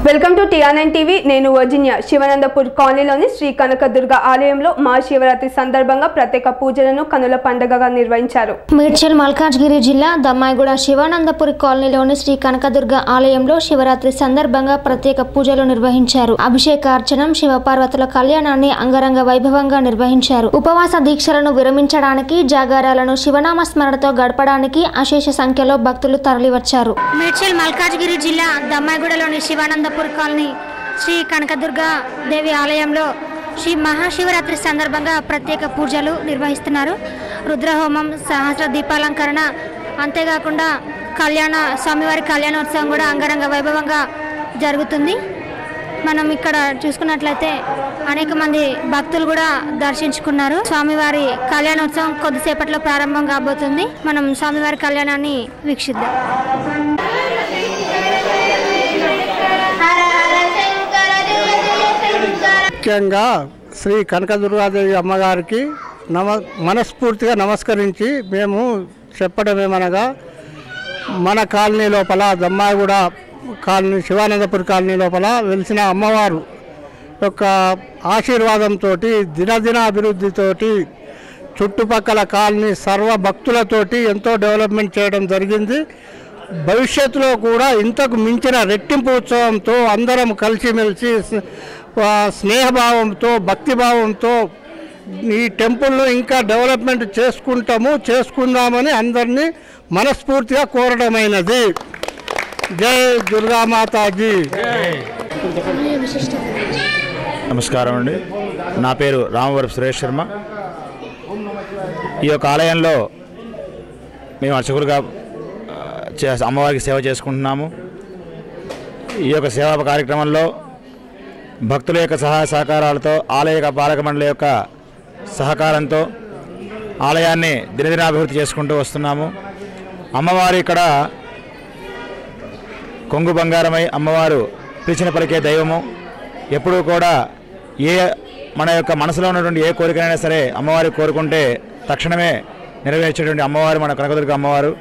Welcome to TRN TV. నేను Virginia. శివానందపూర్ కాలనీలోని శ్రీ కనకదుర్గ ఆలయంలో మహాశివరాత్రి సందర్భంగా ప్రత్యేక పూజలను కనుల పండుగగా నిర్వహించారు. మేడ్చల్ మల్కాజ్గిరి జిల్లా దమ్మాయిగూడ శివానందపూర్ కాలనీలోని శ్రీ కనకదుర్గ ఆలయంలో శివరాత్రి సందర్భంగా ప్రత్యేక పూజలు నిర్వహించారు. అభిషేకార్చనం, శివపార్వతుల కళ్యాణాన్ని అంగరంగ వైభవంగా నిర్వహించారు. ఉపవాస దీక్షలను విరమించడానికి, జాగారాలను శివనామ స్మరణతో గడపడానికి అశేష సంఖ్యలో భక్తులు తరలివచ్చారు. మేడ్చల్ మల్కాజ్గిరి జిల్లా దమ్మాయిగూడలోని శివానందపూర్ కాలనీ శ్రీ కనకదుర్గ దేవి ఆలయంలో శ్రీ మహాశివరాత్రి సందర్భంగా ప్రత్యేక పూజలు నిర్వహిస్తున్నారు. రుద్రహోమం, సహస్ర దీపాలంకరణ, అంతేకాకుండా స్వామివారి కళ్యాణోత్సవం కూడా అంగరంగ వైభవంగా జరుగుతుంది. మనం ఇక్కడ చూసుకున్నట్లయితే అనేక మంది భక్తులు కూడా దర్శించుకున్నారు. స్వామివారి కళ్యాణోత్సవం కొద్దిసేపట్లో ప్రారంభం కాబోతుంది. మనం స్వామివారి కళ్యాణాన్ని వీక్షిద్దాం. ముఖ్యంగా శ్రీ కనకదుర్గాదేవి అమ్మగారికి మనస్ఫూర్తిగా నమస్కరించి మేము చెప్పడమేమనగా, మన కాలనీ లోపల దమ్మాయిగూడ కాలనీ, శివానందపూర్ కాలనీ లోపల వెలిసిన అమ్మవారు యొక్క ఆశీర్వాదంతో, దినదిన అభివృద్ధితోటి చుట్టుపక్కల కాలనీ సర్వ భక్తులతోటి ఎంతో డెవలప్మెంట్ చేయడం జరిగింది. భవిష్యత్తులో కూడా ఇంతకు మించిన రెట్టింపు ఉత్సవంతో అందరం కలిసిమెలిసి స్నేహభావంతో, భక్తిభావంతో ఈ టెంపుల్ను ఇంకా డెవలప్మెంట్ చేసుకుందామని అందరినీ మనస్ఫూర్తిగా కోరడమైనది. జై దుర్గామాతాజీ. నమస్కారం అండి. నా పేరు రామవరపు సురేష్ శర్మ. ఈ యొక్క ఆలయంలో మేము అర్చకులుగా అమ్మవారికి సేవ చేసుకుంటున్నాము. ఈ యొక్క సేవా కార్యక్రమంలో భక్తుల యొక్క సహాయ సహకారాలతో, ఆలయ పాలక మండలి యొక్క సహకారంతో ఆలయాన్ని దినదినాభివృద్ధి చేసుకుంటూ వస్తున్నాము. అమ్మవారు ఇక్కడ కొంగు బంగారమై అమ్మవారు పిలిచిన పలికే దైవము. ఎప్పుడూ కూడా మన యొక్క మనసులో ఉన్నటువంటి ఏ కోరికైనా సరే అమ్మవారికి కోరుకుంటే తక్షణమే నెరవేర్చేటువంటి అమ్మవారు మన కనకదుర్గ అమ్మవారు.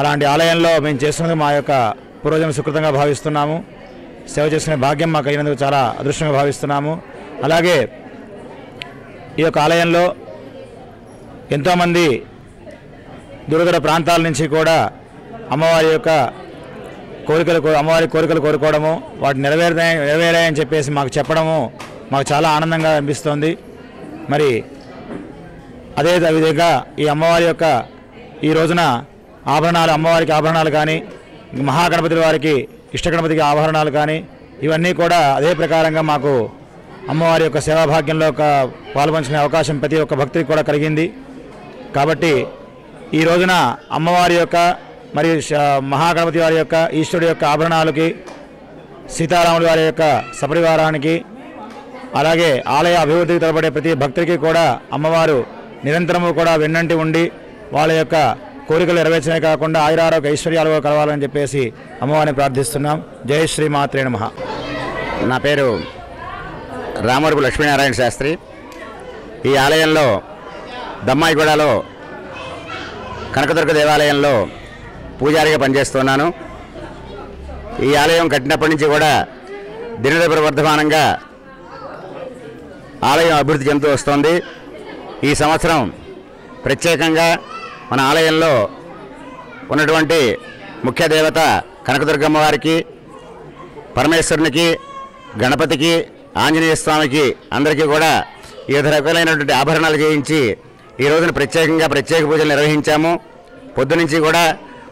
అలాంటి ఆలయంలో మేము చేస్తున్నది మా యొక్క పూర్వజన్మ సుకృతంగా భావిస్తున్నాము. సేవ చేసుకునే భాగ్యం మాకు అయినందుకు చాలా అదృష్టంగా భావిస్తున్నాము. అలాగే ఈ యొక్క ఆలయంలో ఎంతోమంది దూరదూర ప్రాంతాల నుంచి కూడా అమ్మవారి కోరికలు కోరుకోవడము, వాటి నెరవేరాయని చెప్పేసి మాకు చెప్పడము మాకు చాలా ఆనందంగా అనిపిస్తోంది. మరి అదే విధంగా ఈ అమ్మవారి యొక్క ఈ రోజున అమ్మవారికి ఆభరణాలు కానీ, మహాగణపతి వారికి ఇష్టగణపతికి ఆభరణాలు కానీ, ఇవన్నీ కూడా అదే ప్రకారంగా మాకు అమ్మవారి యొక్క సేవాభాగ్యంలో పాల్పంచుకునే అవకాశం ప్రతి ఒక్క భక్తుడికి కూడా కలిగింది. కాబట్టి ఈ రోజున అమ్మవారి యొక్క మరియు మహాగణపతి వారి యొక్క, ఈశ్వరుడి యొక్క ఆభరణాలకి, సీతారాముల వారి యొక్క సపరివారానికి, అలాగే ఆలయ అభివృద్ధికి తలపడే ప్రతి భక్తుడికి కూడా అమ్మవారు నిరంతరము కూడా వెన్నంటి ఉండి వాళ్ళ యొక్క కోరికలు నెరవేర్చనే కాకుండా ఆయురారోగ్య ఐశ్వర్యాలు కలవాలని చెప్పేసి అమ్మవారిని ప్రార్థిస్తున్నాం. జై శ్రీ మాత్రే నమః. నా పేరు రామవరపు లక్ష్మీనారాయణ శాస్త్రి. ఈ ఆలయంలో దమ్మాయిగూడలో కనకదుర్గ దేవాలయంలో పూజారిగా పనిచేస్తున్నాను. ఈ ఆలయం కట్టినప్పటి నుంచి కూడా దినదిన వర్ధమానంగా ఆలయం అభివృద్ధి చెందుతూ వస్తోంది. ఈ సంవత్సరం ప్రత్యేకంగా మన ఆలయంలో ఉన్నటువంటి ముఖ్య దేవత కనకదుర్గమ్మ వారికి, పరమేశ్వరునికి, గణపతికి, ఆంజనేయ స్వామికి అందరికీ కూడా వివిధ రకాలైనటువంటి ఆభరణాలు చేయించి ఈ రోజున ప్రత్యేక పూజలు నిర్వహించాము. పొద్దునుంచి కూడా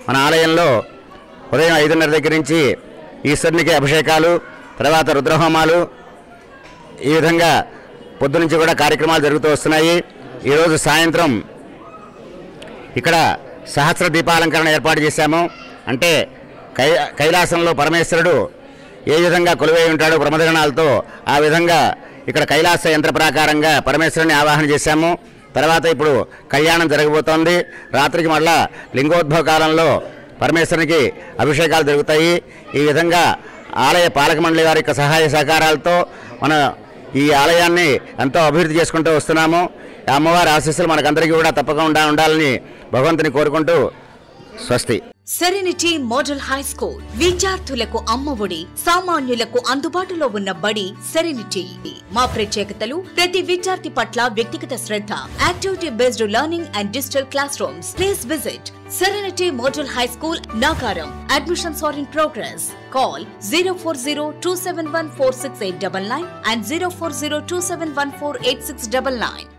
మన ఆలయంలో ఉదయం 5:30 దగ్గర నుంచి ఈశ్వరునికి అభిషేకాలు, తర్వాత రుద్రహోమాలు, ఈ విధంగా పొద్దునుంచి కూడా కార్యక్రమాలు జరుగుతూ వస్తున్నాయి. ఈరోజు సాయంత్రం ఇక్కడ సహస్ర దీపాలంకరణ ఏర్పాటు చేశాము. అంటే కైలాసంలో పరమేశ్వరుడు ఏ విధంగా కొలువై ఉంటాడో ప్రమదగణాలతో, ఆ విధంగా ఇక్కడ కైలాస యంత్ర ప్రకారంగా పరమేశ్వరుని ఆవాహన చేశాము. తర్వాత ఇప్పుడు కళ్యాణం జరగబోతోంది. రాత్రికి మళ్ళా లింగోద్భవ కాలంలో పరమేశ్వరునికి అభిషేకాలు జరుగుతాయి. ఈ విధంగా ఆలయ పాలక మండలి వారి యొక్క సహాయ సహకారాలతో మన ఈ ఆలయాన్ని ఎంతో అభివృద్ధి చేసుకుంటూ వస్తున్నాము. అమ్మవారి ఆశీస్సులు మనకందరికీ కూడా తప్పకుండా ఉండాలని భగవంతుని కోరుకుంటూ స్వస్తి. సెరెనిటీ మోడల్ హై స్కూల్ విద్యార్థులకు అమ్మఒడి, సామాన్యులకు అందుబాటులో ఉన్న బడి సెరెనిటీ. మా ప్రత్యేకతలు ప్రతి విద్యార్థి పట్ల వ్యక్తిగత శ్రద్ధ, activity based learning and digital classrooms. Please visit Serenity Model High School, Nagaram. Admissions are in progress. Call 040-271-46899 and 040-271-48699.